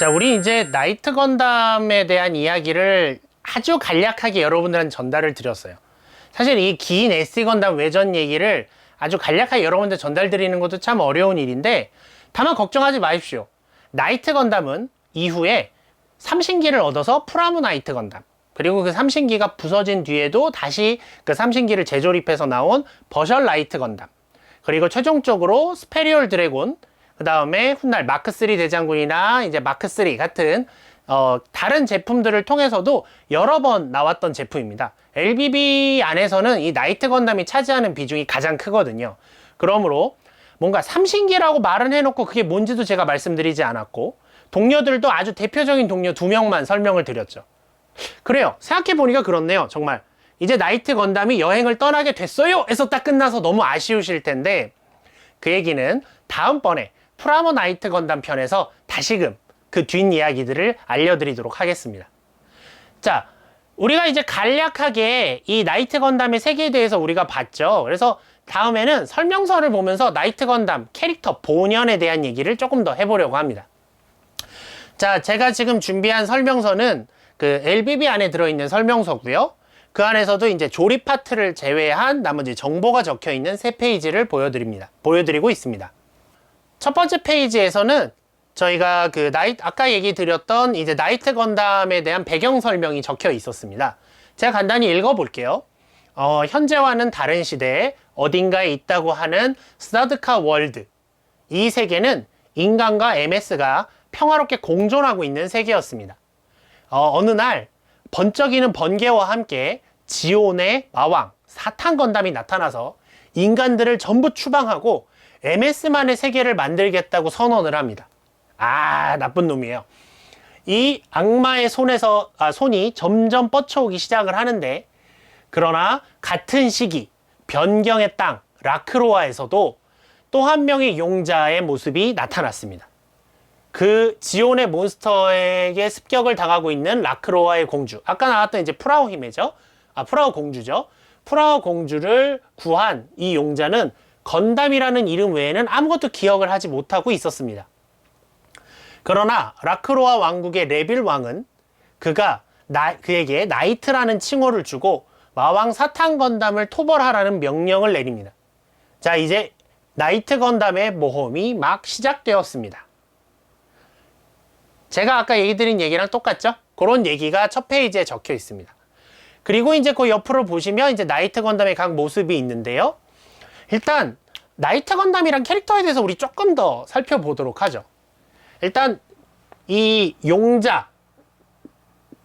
자, 우리 이제 나이트 건담에 대한 이야기를 아주 간략하게 여러분들한테 전달을 드렸어요. 사실 이 긴 SE 건담 외전 얘기를 아주 간략하게 여러분들 전달 드리는 것도 참 어려운 일인데, 다만 걱정하지 마십시오. 나이트 건담은 이후에 삼신기를 얻어서 프라모 나이트 건담, 그리고 그 삼신기가 부서진 뒤에도 다시 그 삼신기를 재조립해서 나온 버셜 나이트 건담, 그리고 최종적으로 스페리얼 드래곤, 그 다음에 훗날 마크3 대장군이나 이제 마크3 같은 다른 제품들을 통해서도 여러 번 나왔던 제품입니다. LBB 안에서는 이 나이트 건담이 차지하는 비중이 가장 크거든요. 그러므로 뭔가 삼신기라고 말은 해놓고 그게 뭔지도 제가 말씀드리지 않았고, 동료들도 아주 대표적인 동료 2명만 설명을 드렸죠. 그래요. 생각해보니까 그렇네요. 정말 이제 나이트 건담이 여행을 떠나게 됐어요 해서 딱 끝나서 너무 아쉬우실 텐데, 그 얘기는 다음번에 프라모 나이트 건담 편에서 다시금 그 뒷이야기들을 알려드리도록 하겠습니다. 자, 우리가 이제 간략하게 이 나이트 건담의 세계에 대해서 우리가 봤죠. 그래서 다음에는 설명서를 보면서 나이트 건담 캐릭터 본연에 대한 얘기를 조금 더 해보려고 합니다. 자, 제가 지금 준비한 설명서는 그 LBB 안에 들어있는 설명서고요. 그 안에서도 이제 조립 파트를 제외한 나머지 정보가 적혀 있는 3페이지를 보여드리고 있습니다. 첫 번째 페이지에서는 저희가 그 아까 얘기 드렸던 이제 나이트 건담에 대한 배경 설명이 적혀 있었습니다. 제가 간단히 읽어볼게요. 현재와는 다른 시대에 어딘가에 있다고 하는 스타드카 월드. 이 세계는 인간과 MS가 평화롭게 공존하고 있는 세계였습니다. 어느 날 번쩍이는 번개와 함께 지온의 마왕 사탄 건담이 나타나서 인간들을 전부 추방하고 MS만의 세계를 만들겠다고 선언을 합니다. 아, 나쁜 놈이에요. 이 악마의 손이 점점 뻗쳐오기 시작을 하는데, 그러나 같은 시기 변경의 땅 라크로아에서도 또 한 명의 용자의 모습이 나타났습니다. 그 지온의 몬스터에게 습격을 당하고 있는 라크로아의 공주, 아까 나왔던 이제 프라오姫죠. 프라오 공주죠. 프라오 공주를 구한 이 용자는 건담이라는 이름 외에는 아무것도 기억을 하지 못하고 있었습니다. 그러나 라크로아 왕국의 레빌 왕은 그에게 나이트라는 칭호를 주고 마왕 사탄 건담을 토벌하라는 명령을 내립니다. 자, 이제 나이트 건담의 모험이 막 시작되었습니다. 제가 아까 얘기 드린 얘기랑 똑같죠? 그런 얘기가 첫 페이지에 적혀 있습니다. 그리고 이제 그 옆으로 보시면 이제 나이트 건담의 각 모습이 있는데요. 일단 나이트 건담이란 캐릭터에 대해서 우리 조금 더 살펴보도록 하죠. 일단 이 용자,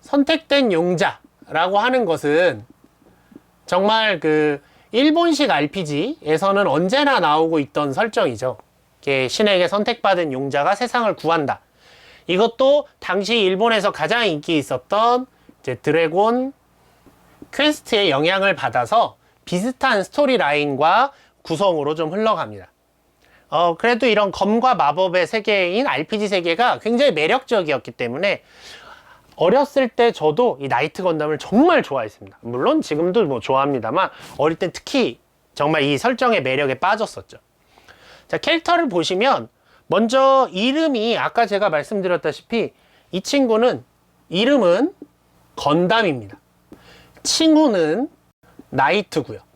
선택된 용자라고 하는 것은 정말 그 일본식 RPG에서는 언제나 나오고 있던 설정이죠. 신에게 선택받은 용자가 세상을 구한다. 이것도 당시 일본에서 가장 인기 있었던 이제 드래곤 퀘스트의 영향을 받아서 비슷한 스토리 라인과 구성으로 좀 흘러갑니다. 그래도 이런 검과 마법의 세계인 RPG 세계가 굉장히 매력적이었기 때문에 어렸을 때 저도 이 나이트 건담을 정말 좋아했습니다. 물론 지금도 뭐 좋아합니다만 어릴 때 특히 정말 이 설정의 매력에 빠졌었죠. 자, 캐릭터를 보시면 먼저 이름이 아까 제가 말씀드렸다시피 이 친구는 이름은 건담입니다. 칭호는 나이트고요.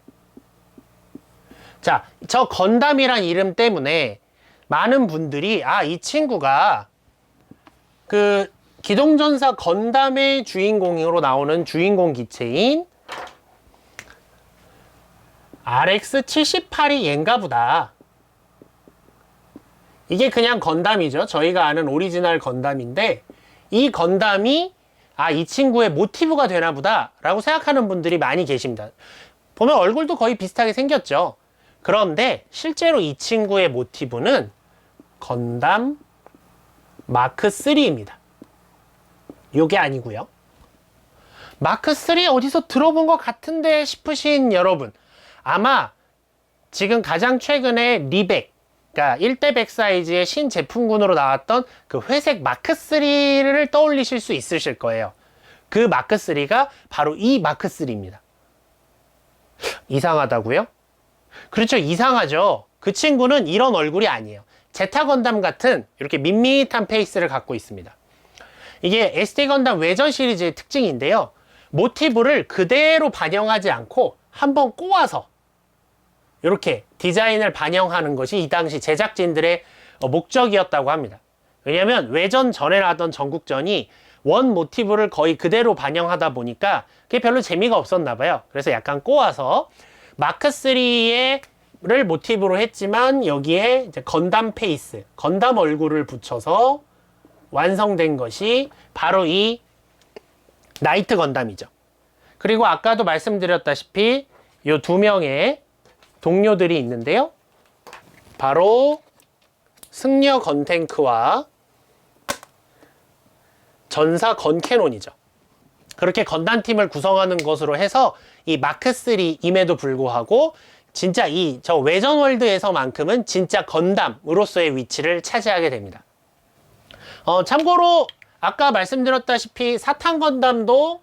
자, 저 건담이란 이름 때문에 많은 분들이 이 친구가 그 기동전사 건담의 주인공으로 나오는 주인공 기체인 RX-78이 얜가 보다. 이게 그냥 건담이죠. 저희가 아는 오리지널 건담인데, 이 건담이 이 친구의 모티브가 되나 보다 라고 생각하는 분들이 많이 계십니다. 보면 얼굴도 거의 비슷하게 생겼죠. 그런데 실제로 이 친구의 모티브는 건담 마크3입니다. 요게 아니고요. 마크3 어디서 들어본 것 같은데 싶으신 여러분, 아마 지금 가장 최근에 리백, 그러니까 1대 100 사이즈의 신제품군으로 나왔던 그 회색 마크3를 떠올리실 수 있으실 거예요. 그 마크3가 바로 이 마크3입니다. 이상하다고요? 그렇죠, 이상하죠. 그 친구는 이런 얼굴이 아니에요. 제타 건담 같은 이렇게 밋밋한 페이스를 갖고 있습니다. 이게 SD 건담 외전 시리즈의 특징인데요. 모티브를 그대로 반영하지 않고 한번 꼬아서 이렇게 디자인을 반영하는 것이 이 당시 제작진들의 목적이었다고 합니다. 왜냐면 외전 전에 나왔던 전국전이 원 모티브를 거의 그대로 반영하다 보니까 그게 별로 재미가 없었나 봐요. 그래서 약간 꼬아서 마크3를 모티브로 했지만 여기에 이제 건담 페이스, 건담 얼굴을 붙여서 완성된 것이 바로 이 나이트 건담이죠. 그리고 아까도 말씀드렸다시피 이 두 명의 동료들이 있는데요. 바로 승려 건탱크와 전사 건캐논이죠. 그렇게 건담팀을 구성하는 것으로 해서 이 마크3임에도 불구하고 진짜 저 외전 월드에서만큼은 진짜 건담으로서의 위치를 차지하게 됩니다. 참고로 아까 말씀드렸다시피 사탄 건담도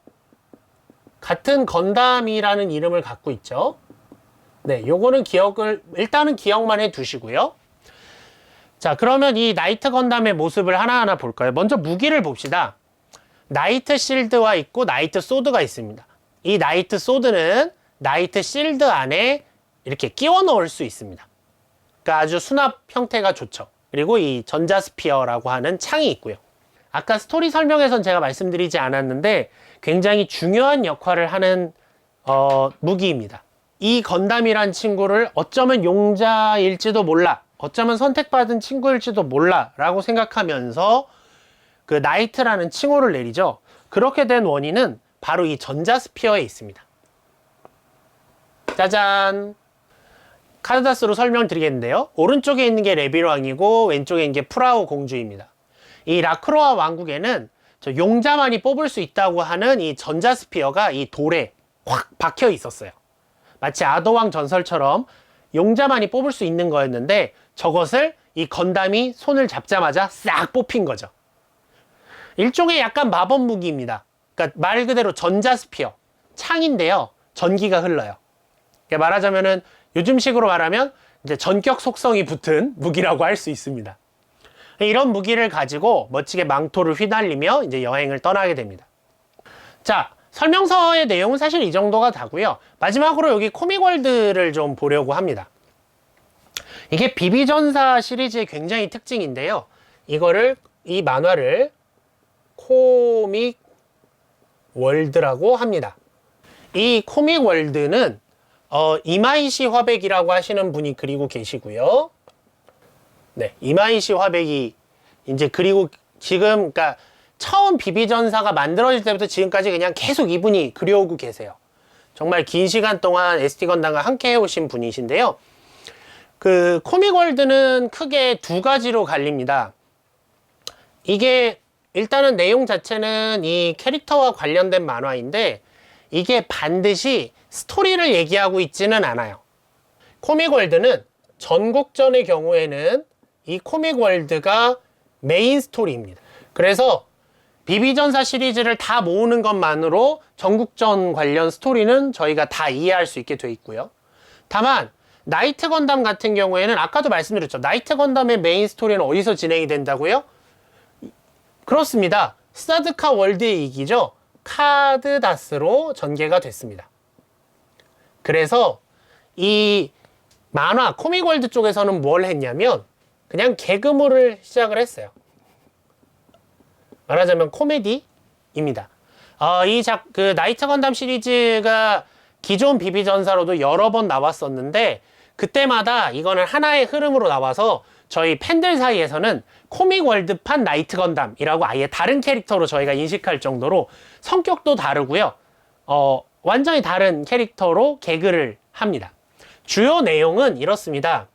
같은 건담이라는 이름을 갖고 있죠. 네, 요거는 일단은 기억만 해 두시고요. 자, 그러면 이 나이트 건담의 모습을 하나하나 볼까요? 먼저 무기를 봅시다. 나이트 실드와 있고 나이트 소드가 있습니다. 이 나이트 소드는 나이트 실드 안에 이렇게 끼워 넣을 수 있습니다. 그러니까 아주 수납 형태가 좋죠. 그리고 이 전자스피어라고 하는 창이 있고요. 아까 스토리 설명에선 제가 말씀드리지 않았는데 굉장히 중요한 역할을 하는 무기입니다. 이 건담이란 친구를 어쩌면 용자일지도 몰라, 어쩌면 선택받은 친구일지도 몰라 라고 생각하면서 그 나이트라는 칭호를 내리죠. 그렇게 된 원인은 바로 이 전자스피어에 있습니다. 짜잔! 카드다스로 설명드리겠는데요. 오른쪽에 있는 게 레비왕이고 왼쪽에 있는 게 프라우 공주입니다. 이 라크로아 왕국에는 용자만이 뽑을 수 있다고 하는 이 전자스피어가 이 돌에 확 박혀 있었어요. 마치 아도왕 전설처럼 용자만이 뽑을 수 있는 거였는데 저것을 이 건담이 손을 잡자마자 싹 뽑힌 거죠. 일종의 약간 마법 무기입니다. 그러니까 말 그대로 전자스피어, 창인데요. 전기가 흘러요. 그러니까 말하자면은 요즘식으로 말하면 이제 전격 속성이 붙은 무기라고 할 수 있습니다. 이런 무기를 가지고 멋지게 망토를 휘날리며 이제 여행을 떠나게 됩니다. 자, 설명서의 내용은 사실 이 정도가 다고요. 마지막으로 여기 코믹월드를 좀 보려고 합니다. 이게 비비전사 시리즈의 굉장히 특징인데요. 이 만화를 코믹월드라고 합니다. 이 코믹월드는 이마이시 화백이라고 하시는 분이 그리고 계시고요. 네, 이마이시 화백이 이제 그리고 지금 그러니까 처음 비비전사가 만들어질 때부터 지금까지 그냥 계속 이분이 그려오고 계세요. 정말 긴 시간 동안 SD 건담과 함께 해오신 분이신데요. 그 코믹월드는 크게 두 가지로 갈립니다. 이게 일단은 내용 자체는 이 캐릭터와 관련된 만화인데 이게 반드시 스토리를 얘기하고 있지는 않아요. 코믹월드는 전국전의 경우에는 이 코믹월드가 메인 스토리입니다. 그래서 비비전사 시리즈를 다 모으는 것만으로 전국전 관련 스토리는 저희가 다 이해할 수 있게 돼 있고요. 다만 나이트 건담 같은 경우에는 아까도 말씀드렸죠. 나이트 건담의 메인 스토리는 어디서 진행이 된다고요? 그렇습니다. 스타드카 월드의 이기죠. 카드다스로 전개가 됐습니다. 그래서 이 만화 코믹월드 쪽에서는 뭘 했냐면 그냥 개그물을 시작을 했어요. 말하자면 코미디입니다. 그 나이트 건담 시리즈가 기존 비비전사로도 여러 번 나왔었는데 그때마다 이거는 하나의 흐름으로 나와서 저희 팬들 사이에서는 코믹월드판 나이트 건담이라고 아예 다른 캐릭터로 저희가 인식할 정도로 성격도 다르고요. 완전히 다른 캐릭터로 개그를 합니다. 주요 내용은 이렇습니다.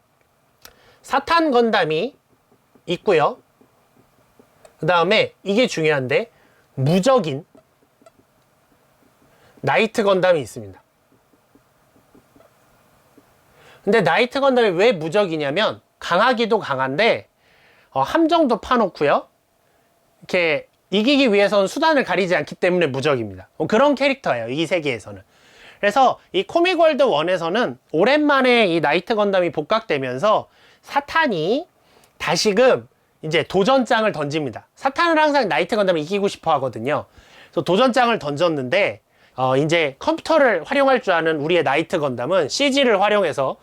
사탄 건담이 있고요. 그 다음에 이게 중요한데 무적인 나이트 건담이 있습니다. 근데 나이트 건담이 왜 무적이냐면 강하기도 강한데 함정도 파놓고요. 이렇게 이기기 위해서는 수단을 가리지 않기 때문에 무적입니다. 그런 캐릭터예요. 이 세계에서는. 그래서 이 코믹월드 1에서는 오랜만에 이 나이트 건담이 복각되면서 사탄이 다시금 이제 도전장을 던집니다. 사탄은 항상 나이트 건담을 이기고 싶어 하거든요. 그래서 도전장을 던졌는데 이제 컴퓨터를 활용할 줄 아는 우리의 나이트 건담은 CG를 활용해서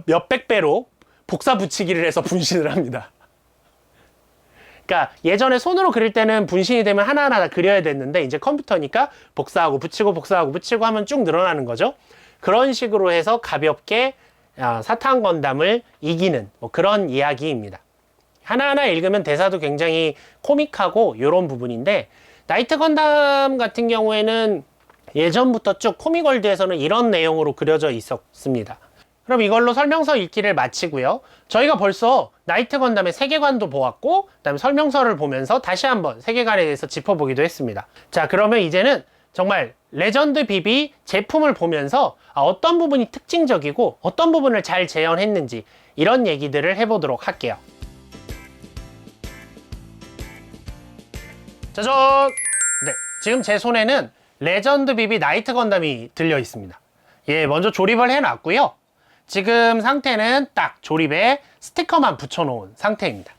몇백 배로 복사 붙이기를 해서 분신을 합니다. 그러니까 예전에 손으로 그릴 때는 분신이 되면 하나하나 다 그려야 됐는데 이제 컴퓨터니까 복사하고 붙이고 복사하고 붙이고 하면 쭉 늘어나는 거죠. 그런 식으로 해서 가볍게 사탄 건담을 이기는 뭐 그런 이야기입니다. 하나하나 읽으면 대사도 굉장히 코믹하고 이런 부분인데, 나이트 건담 같은 경우에는 예전부터 쭉 코믹월드에서는 이런 내용으로 그려져 있었습니다. 그럼 이걸로 설명서 읽기를 마치고요. 저희가 벌써 나이트 건담의 세계관도 보았고, 그다음에 설명서를 보면서 다시 한번 세계관에 대해서 짚어보기도 했습니다. 자, 그러면 이제는 정말 레전드 BB 제품을 보면서 어떤 부분이 특징적이고 어떤 부분을 잘 재현했는지 이런 얘기들을 해보도록 할게요. 짜잔! 네, 지금 제 손에는 레전드 BB 나이트 건담이 들려 있습니다. 예, 먼저 조립을 해놨고요. 지금 상태는 딱 조립에 스티커만 붙여놓은 상태입니다.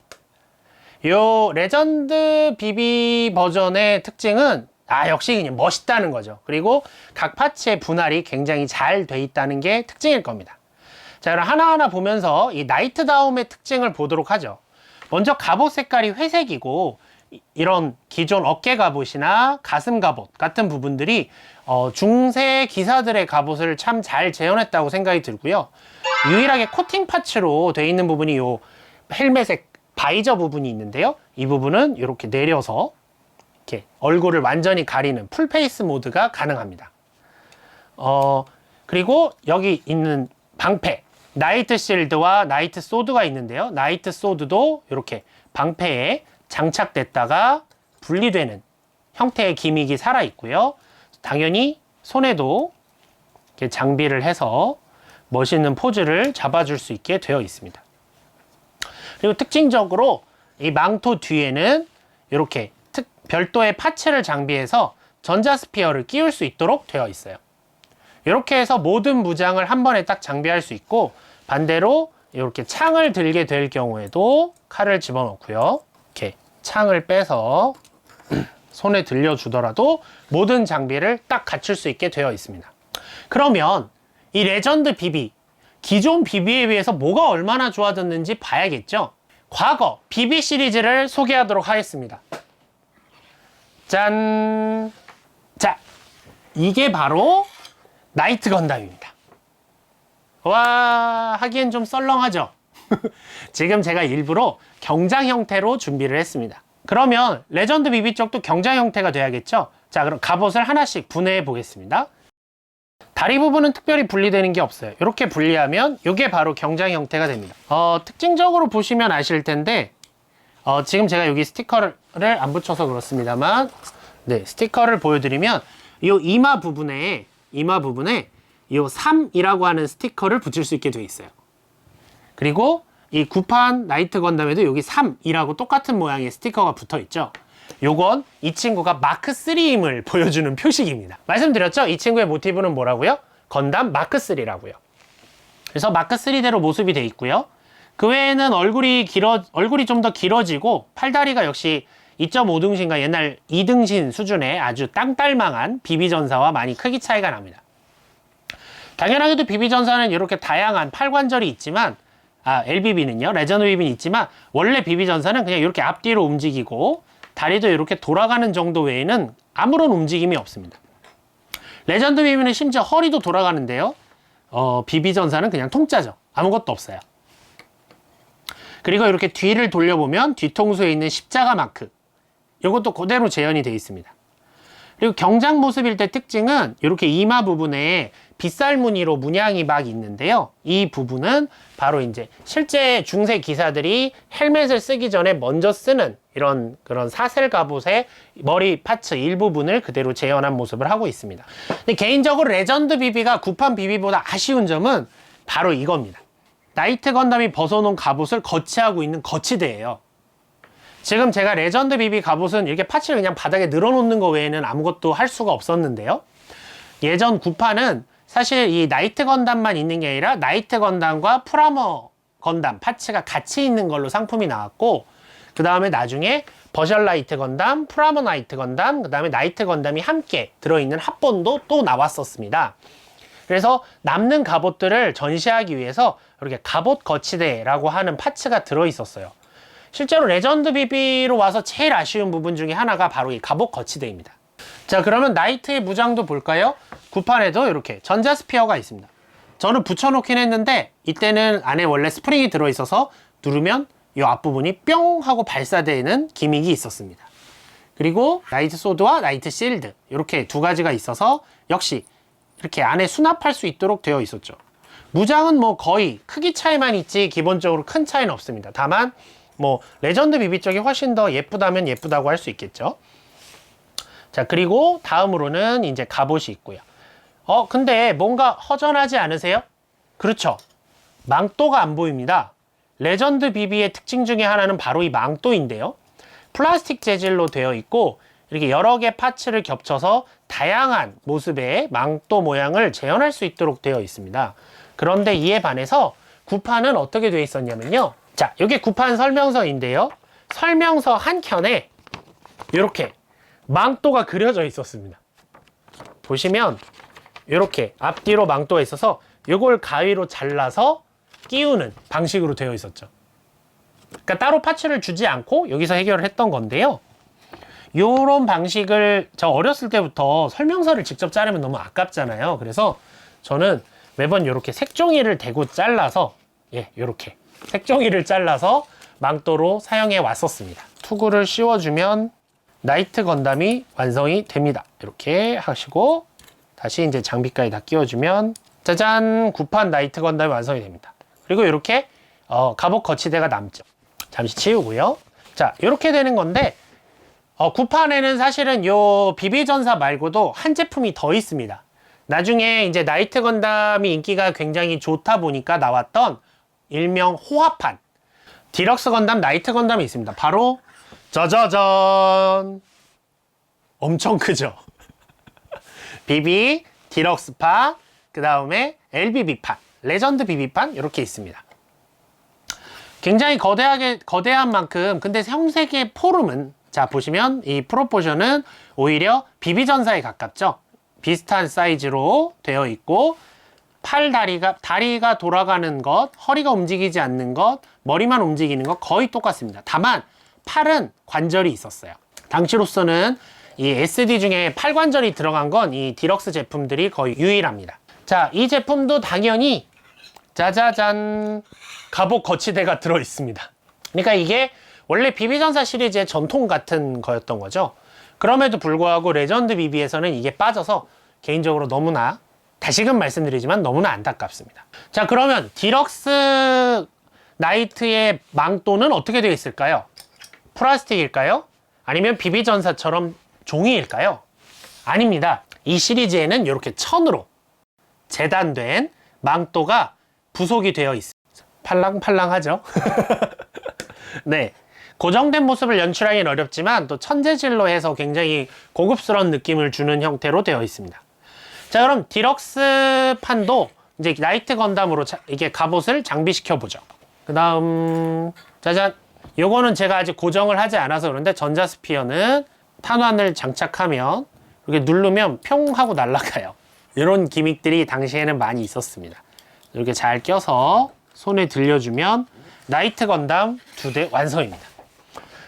요 레전드 BB 버전의 특징은 역시 그냥 멋있다는 거죠. 그리고 각 파츠의 분할이 굉장히 잘 돼 있다는 게 특징일 겁니다. 자, 그럼 하나하나 보면서 이 나이트다움의 특징을 보도록 하죠. 먼저 갑옷 색깔이 회색이고, 이런 기존 어깨 갑옷이나 가슴 갑옷 같은 부분들이 중세 기사들의 갑옷을 참 잘 재현했다고 생각이 들고요. 유일하게 코팅 파츠로 되어 있는 부분이 요 헬멧의 바이저 부분이 있는데요. 이 부분은 이렇게 내려서 이렇게 얼굴을 완전히 가리는 풀페이스 모드가 가능합니다. 그리고 여기 있는 방패, 나이트 실드와 나이트 소드가 있는데요. 나이트 소드도 이렇게 방패에 장착됐다가 분리되는 형태의 기믹이 살아 있고요. 당연히 손에도 이렇게 장비를 해서 멋있는 포즈를 잡아줄 수 있게 되어 있습니다. 그리고 특징적으로 이 망토 뒤에는 이렇게 별도의 파츠를 장비해서 전자스피어를 끼울 수 있도록 되어 있어요. 이렇게 해서 모든 무장을 한 번에 딱 장비할 수 있고, 반대로 이렇게 창을 들게 될 경우에도 칼을 집어넣고요. 이렇게 창을 빼서 손에 들려주더라도 모든 장비를 딱 갖출 수 있게 되어 있습니다. 그러면 이 레전드 BB, 기존 BB에 비해서 뭐가 얼마나 좋아졌는지 봐야겠죠? 과거 BB 시리즈를 소개하도록 하겠습니다. 짠! 자, 이게 바로 나이트 건담입니다. 와, 하기엔 좀 썰렁하죠? 지금 제가 일부러 경장 형태로 준비를 했습니다. 그러면 레전드 BB 쪽도 경장 형태가 돼야겠죠? 자, 그럼 갑옷을 하나씩 분해해 보겠습니다. 다리 부분은 특별히 분리되는 게 없어요. 이렇게 분리하면 이게 바로 경장 형태가 됩니다. 특징적으로 보시면 아실 텐데, 지금 제가 여기 스티커를 안 붙여서 그렇습니다만, 네, 스티커를 보여드리면 이 이마 부분에 이 3이라고 하는 스티커를 붙일 수 있게 되어 있어요. 그리고 이 구판 나이트 건담에도 여기 3이라고 똑같은 모양의 스티커가 붙어 있죠. 요건 이 친구가 마크 3임을 보여주는 표식입니다. 말씀드렸죠? 이 친구의 모티브는 뭐라고요? 건담 마크 3라고요. 그래서 마크 3대로 모습이 되어 있고요. 그 외에는 얼굴이 좀 더 길어지고, 팔다리가 역시 2.5등신과 옛날 2등신 수준의 아주 땅딸망한 비비전사와 많이 크기 차이가 납니다. 당연하게도 비비전사는 이렇게 다양한 팔관절이 있지만, LBB는요, 레전드 BB는 있지만, 원래 비비전사는 그냥 이렇게 앞뒤로 움직이고 다리도 이렇게 돌아가는 정도 외에는 아무런 움직임이 없습니다. 레전드 BB는 심지어 허리도 돌아가는데요, 비비전사는 그냥 통짜죠. 아무것도 없어요. 그리고 이렇게 뒤를 돌려보면 뒤통수에 있는 십자가 마크, 이것도 그대로 재현이 되어 있습니다. 그리고 경장 모습일 때 특징은 이렇게 이마 부분에 빗살 무늬로 문양이 막 있는데요. 이 부분은 바로 이제 실제 중세 기사들이 헬멧을 쓰기 전에 먼저 쓰는 이런 그런 사슬 갑옷의 머리 파츠 일부분을 그대로 재현한 모습을 하고 있습니다. 근데 개인적으로 레전드 BB가 구판 BB보다 아쉬운 점은 바로 이겁니다. 나이트 건담이 벗어놓은 갑옷을 거치하고 있는 거치대예요. 지금 제가 레전드 BB 갑옷은 이렇게 파츠를 그냥 바닥에 늘어놓는 거 외에는 아무것도 할 수가 없었는데요. 예전 구판은 사실 이 나이트 건담만 있는 게 아니라 나이트 건담과 프라머 건담 파츠가 같이 있는 걸로 상품이 나왔고, 그 다음에 나중에 버셜 나이트 건담, 프라모 나이트 건담, 그 다음에 나이트 건담이 함께 들어있는 합본도 또 나왔었습니다. 그래서 남는 갑옷들을 전시하기 위해서 이렇게 갑옷 거치대라고 하는 파츠가 들어있었어요. 실제로 레전드 BB로 와서 제일 아쉬운 부분 중에 하나가 바로 이 갑옷 거치대입니다. 자, 그러면 나이트의 무장도 볼까요? 구판에도 이렇게 전자스피어가 있습니다. 저는 붙여놓긴 했는데 이때는 안에 원래 스프링이 들어있어서 누르면 이 앞부분이 뿅 하고 발사되는 기믹이 있었습니다. 그리고 나이트 소드와 나이트 실드 이렇게 두 가지가 있어서 역시 이렇게 안에 수납할 수 있도록 되어 있었죠. 무장은 뭐 거의 크기 차이만 있지 기본적으로 큰 차이는 없습니다. 다만 뭐 레전드 BB 쪽이 훨씬 더 예쁘다면 예쁘다고 할 수 있겠죠. 자, 그리고 다음으로는 이제 갑옷이 있고요. 근데 뭔가 허전하지 않으세요? 그렇죠. 망토가 안 보입니다. 레전드 BB의 특징 중에 하나는 바로 이 망토인데요. 플라스틱 재질로 되어 있고 이렇게 여러 개 파츠를 겹쳐서 다양한 모습의 망토 모양을 재현할 수 있도록 되어 있습니다. 그런데 이에 반해서 구판은 어떻게 되어 있었냐면요. 자, 이게 구판 설명서인데요. 설명서 한 켠에 이렇게 망토가 그려져 있었습니다. 보시면 이렇게 앞뒤로 망토가 있어서 이걸 가위로 잘라서 끼우는 방식으로 되어 있었죠. 그러니까 따로 파츠를 주지 않고 여기서 해결을 했던 건데요. 요런 방식을 저 어렸을 때부터 설명서를 직접 자르면 너무 아깝잖아요. 그래서 저는 매번 이렇게 색종이를 대고 잘라서 이렇게 색종이를 잘라서 망토로 사용해 왔었습니다. 투구를 씌워주면 나이트 건담이 완성이 됩니다. 이렇게 하시고 다시 이제 장비까지 다 끼워주면 짜잔, 구판 나이트 건담이 완성이 됩니다. 그리고 이렇게 갑옷 거치대가 남죠. 잠시 치우고요. 자, 이렇게 되는 건데 구판에는 사실은 요 비비전사 말고도 한 제품이 더 있습니다. 나중에 이제 나이트 건담이 인기가 굉장히 좋다 보니까 나왔던 일명 호화판 디럭스 건담 나이트 건담이 있습니다. 바로 짜자잔, 엄청 크죠. BB 디럭스판, 그 다음에 LBB판, 레전드 BB판 이렇게 있습니다. 굉장히 거대한 만큼 근데 형색의 포름은 자 보시면 이 프로포션은 오히려 비비전사에 가깝죠. 비슷한 사이즈로 되어 있고 다리가 돌아가는 것, 허리가 움직이지 않는 것, 머리만 움직이는 것 거의 똑같습니다. 다만 팔은 관절이 있었어요. 당시로서는 이 SD 중에 팔관절이 들어간 건 이 디럭스 제품들이 거의 유일합니다. 자, 이 제품도 당연히 짜자잔, 갑옷 거치대가 들어 있습니다. 그러니까 이게 원래 비비전사 시리즈의 전통 같은 거였던 거죠. 그럼에도 불구하고 레전드 BB에서는 이게 빠져서 개인적으로 너무나, 다시금 말씀드리지만 너무나 안타깝습니다. 자, 그러면 디럭스 나이트의 망토는 어떻게 되어 있을까요? 플라스틱일까요? 아니면 비비전사처럼 종이일까요? 아닙니다. 이 시리즈에는 이렇게 천으로 재단된 망토가 부속이 되어 있습니다. 팔랑팔랑하죠? 네. 고정된 모습을 연출하기는 어렵지만 또 천재질로 해서 굉장히 고급스러운 느낌을 주는 형태로 되어 있습니다. 자, 그럼 디럭스 판도 이제 나이트 건담으로 이게 갑옷을 장비시켜 보죠. 그 다음 짜잔, 요거는 제가 아직 고정을 하지 않아서 그런데 전자스피어는 탄환을 장착하면 이렇게 누르면 평 하고 날아가요. 이런 기믹들이 당시에는 많이 있었습니다. 이렇게 잘 껴서 손에 들려주면 나이트 건담 2대 완성입니다.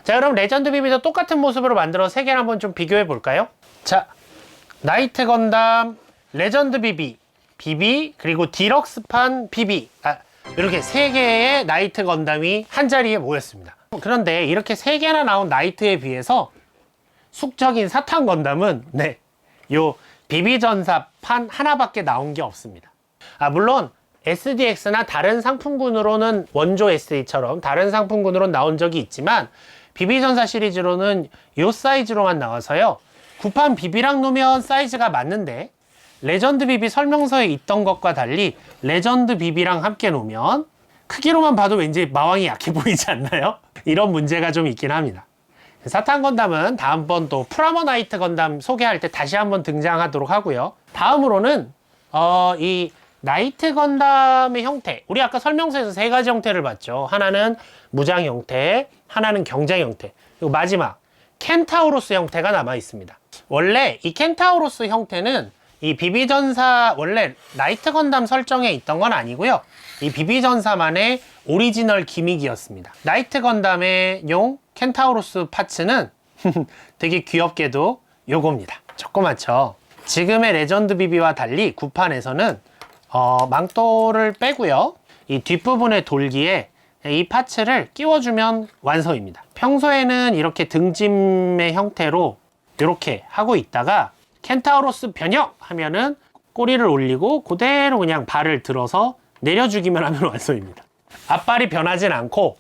자, 그럼 레전드 BB도 똑같은 모습으로 만들어 세 개를 한번 좀 비교해 볼까요? 자, 나이트 건담, 레전드 BB, 그리고 디럭스판 BB, 이렇게 세 개의 나이트 건담이 한 자리에 모였습니다. 그런데 이렇게 세 개나 나온 나이트에 비해서 숙적인 사탄 건담은 요 비비전사판 하나밖에 나온 게 없습니다. 물론 SDX나 다른 상품군으로는 원조 SD처럼 다른 상품군으로 나온 적이 있지만 비비전사 시리즈로는 이 사이즈로만 나와서요. 구판 BB랑 놓으면 사이즈가 맞는데 레전드 BB 설명서에 있던 것과 달리 레전드 BB랑 함께 놓으면 크기로만 봐도 왠지 마왕이 약해 보이지 않나요? 이런 문제가 좀 있긴 합니다. 사탄 건담은 다음번 또 프라모 나이트 건담 소개할 때 다시 한번 등장하도록 하고요. 다음으로는 이 나이트 건담의 형태, 우리 아까 설명서에서 세 가지 형태를 봤죠. 하나는 무장 형태, 하나는 경쟁 형태, 그리고 마지막 켄타우로스 형태가 남아 있습니다. 원래 이 켄타우로스 형태는 이 비비전사 원래 나이트 건담 설정에 있던 건 아니고요. 이 비비전사만의 오리지널 기믹이었습니다. 나이트 건담의 용 켄타우로스 파츠는 되게 귀엽게도 요겁니다. 조그맣죠. 지금의 레전드 비비와 달리 구판에서는 망토를 빼고요. 이 뒷부분의 돌기에 이 파츠를 끼워주면 완성입니다. 평소에는 이렇게 등짐의 형태로 이렇게 하고 있다가 켄타우로스 변형 하면은 꼬리를 올리고 그대로 그냥 발을 들어서 내려주기만 하면 완성입니다. 앞발이 변하진 않고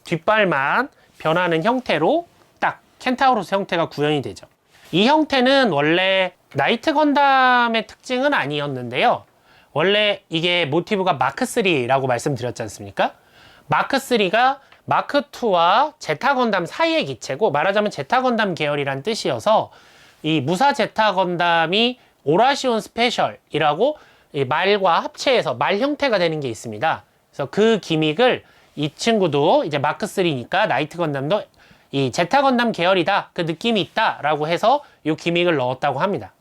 뒷발만 변하는 형태로 딱 켄타우로스 형태가 구현이 되죠. 이 형태는 원래 나이트 건담의 특징은 아니었는데요. 원래 이게 모티브가 마크3라고 말씀드렸지 않습니까? 마크3가 마크2와 제타 건담 사이의 기체고, 말하자면 제타 건담 계열이란 뜻이어서 이 무사 제타 건담이 오라시온 스페셜이라고 이 말과 합체해서 말 형태가 되는 게 있습니다. 그래서 그 기믹을 이 친구도 이제 마크3니까 나이트 건담도 이 제타 건담 계열이다, 그 느낌이 있다 라고 해서 이 기믹을 넣었다고 합니다.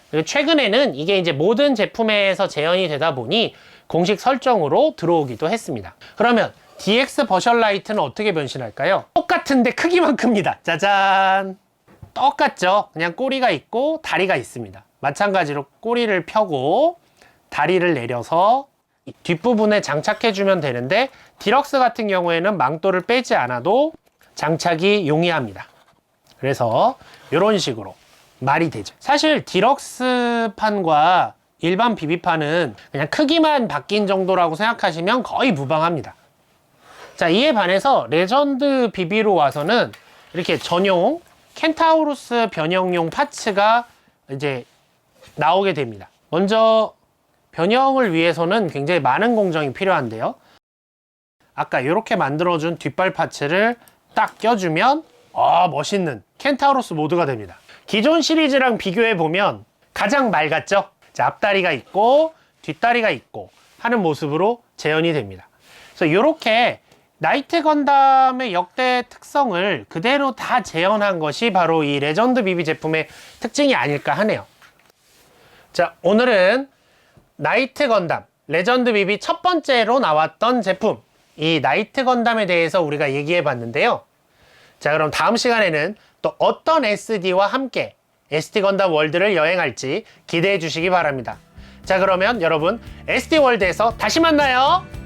그리고 최근에는 이게 이제 모든 제품에서 재현이 되다 보니 공식 설정으로 들어오기도 했습니다. 그러면 DX 버셜라이트는 어떻게 변신할까요? 똑같은데 크기만 큽니다. 짜잔! 똑같죠? 그냥 꼬리가 있고 다리가 있습니다. 마찬가지로 꼬리를 펴고 다리를 내려서 뒷부분에 장착해주면 되는데, 디럭스 같은 경우에는 망토를 빼지 않아도 장착이 용이합니다. 그래서 이런 식으로 말이 되죠. 사실 디럭스판과 일반 비비판은 그냥 크기만 바뀐 정도라고 생각하시면 거의 무방합니다. 자, 이에 반해서 레전드 비비로 와서는 이렇게 전용 켄타우로스 변형용 파츠가 이제 나오게 됩니다. 먼저 변형을 위해서는 굉장히 많은 공정이 필요한데요. 아까 이렇게 만들어준 뒷발 파츠를 딱 껴주면 멋있는 켄타우로스 모드가 됩니다. 기존 시리즈랑 비교해보면 가장 맑았죠? 자, 앞다리가 있고 뒷다리가 있고 하는 모습으로 재현이 됩니다. 그래서 이렇게 나이트 건담의 역대 특성을 그대로 다 재현한 것이 바로 이 레전드 비비 제품의 특징이 아닐까 하네요. 자, 오늘은 나이트 건담 레전드 비비 첫 번째로 나왔던 제품, 이 나이트 건담에 대해서 우리가 얘기해 봤는데요. 자, 그럼 다음 시간에는 또 어떤 SD와 함께 SD 건담 월드를 여행할지 기대해 주시기 바랍니다. 자, 그러면 여러분 SD 월드에서 다시 만나요.